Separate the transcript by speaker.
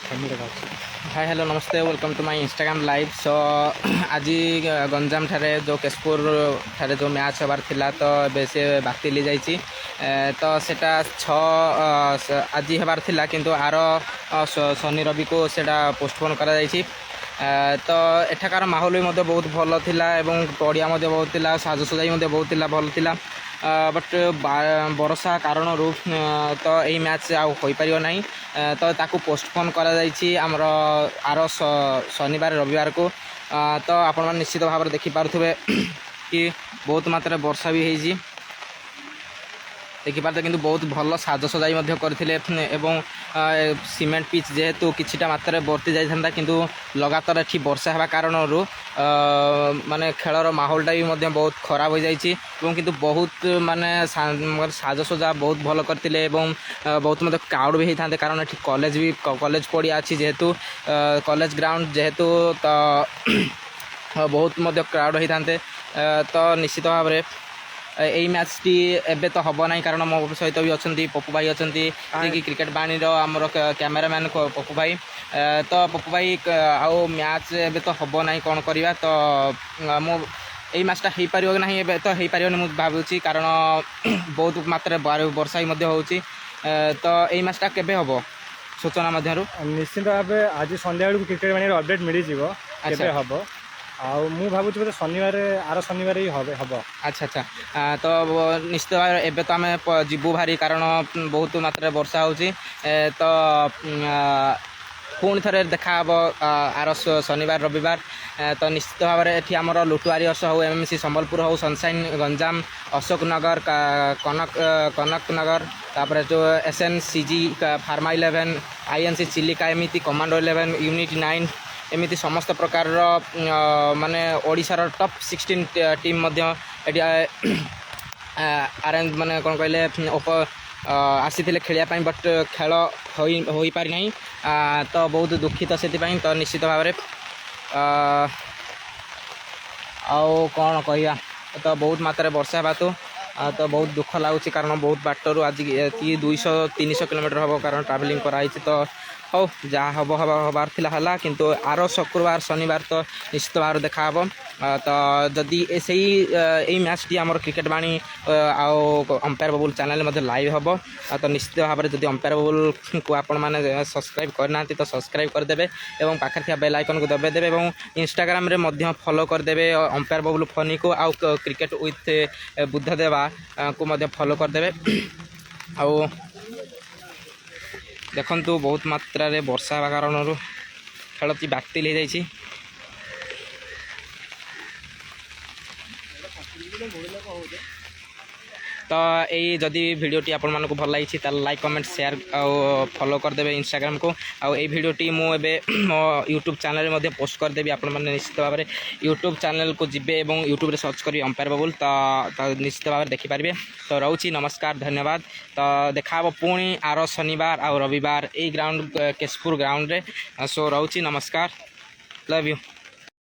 Speaker 1: हाय hello नमस्ते welcome to my Instagram live so आज गंजाम ठारे जो केशपुर ठारे जो मैच हबार थिला तो बे से बातिल जाइए तो सेटा आज हबार थिला किंतु आर शनि रवि को सेटा पोस्टपोन करा जाइए तो एठाकार माहौल भी बहुत भल थिला एवं पड़िया बहुत थिला साजसजाई बहुत थिला भल थिला बट बरसा कारण तो यही मैच आउ हो पार ना तो ताकू पोस्टपोन करा जाइए आमर आर शनिवार रविवार को तो आपण मैंने निश्चित भाव में देखिपे कि बहुत मात्रा वर्षा भी होती देखिपारे कि बहुत भल साजसजाई करते सीमेंट पिच जेहेतु किछिटा मात्रा बर्ती जाता किंतु लगातार एठी वर्षा होगा कारण माने खेलर माहौलटा भी बहुत खराब हो जाइए किंतु बहुत माने साजसजा बहुत भल करते बहुत क्राउड भी होता कारण एठी कॉलेज भी कॉलेज पड़िया अच्छी जेहेतु कॉलेज ग्राउंड जेहेतु तो बहुत क्राउड होता तो निश्चित भाव में यही मैच टी एबे तो हम ना कारण मो सहित भी अच्छा पप्पू भाई अच्छा कि क्रिकेट बाणी आमर कैमेरामैन पप्पू भाई तो पप्पू भाई आउ मैच एबे तो हम ना कौन करवा तो मो यही मैचटा हो पार कि ना तो हो पार मुझे भावुँ कारण बहुत मात्रा वर्षा भी हो तो यही मैचटा केबे हम सूचना
Speaker 2: निश्चित भाव आज संध्या बेलू क्रिकेट बाणी अपडेट मिल जाए हम मु भावुँ बोले शनिवार आर शनिवार ही हम
Speaker 1: अच्छा अच्छा तो निश्चित भाव एबे तो आम जीवु भारी कारण बहुत मात्रा वर्षा हो तो पुणी थे देखा आर शनिवार रविवार तो निश्चित भाव में ये आमर लुटुआरी हर्ष हो एमएमसी संबलपुर हो सनसाइन गंजाम अशोक नगर कनक नगर तापर जो SNCG फार्मा 11 INC चिलिका एमती कमांडो 11 यूनिट 9 एमती समस्त प्रकार माने ओडिशार टॉप 16 टीम अरेंज माने कौन कहले आसी खेलिया बट खेल हो पारि ना तो बहुत दुखित से तो निश्चित भाव में आउ कौन कह तो बहुत मात्रा वर्षा हेतु तो बहुत दुख लगुच कारण बहुत बाटर आज 200-300 किलोमीटर हम कारण ट्रावेलिंग कराई तो हो जहाँ हम हबार है किंतु आर शुक्रवार शनिवार तो निश्चित भाव देखा हम तो जदि से यही मैच टी आम क्रिकेट बाणी आउ अंपायर बबुल चैनल लाइव हम तो निश्चित भाव में जब अंपायर बबुल को आपण मैंने सब्सक्राइब करना तो सब्सक्राइब करदे और पाखे बेल आइकन को दबाइदेवे और इंस्टाग्राम रे फॉलो करदे अंपायर बबुल फनी को आउ क्रिकेट विथ बुद्धदेवा को फॉलो करदे आउ देखु बहुत मात्रा रे वर्षा होगा कारण खेल बातिल हो जाइए तो यही जदि भिडियोटी आपण मानक भल लगी लाइक कमेंट शेयर और फॉलो करदे इंस्टाग्राम को आउ ये भिडियोटी मुझे मो यूट्यूब चैनल में पोस्ट करदेवी आपण मैंने निश्चित भाव में यूट्यूब चैनल को जीवे और यूट्यूब सर्च करी अंपायर बबुल तो निश्चित भाव में देखिपारे तो रोची नमस्कार धन्यवाद तो देखा पुणी आर शनिवार आ रविवार यही ग्राउंड केशपुर ग्राउंड रे सो रोची नमस्कार लव यू।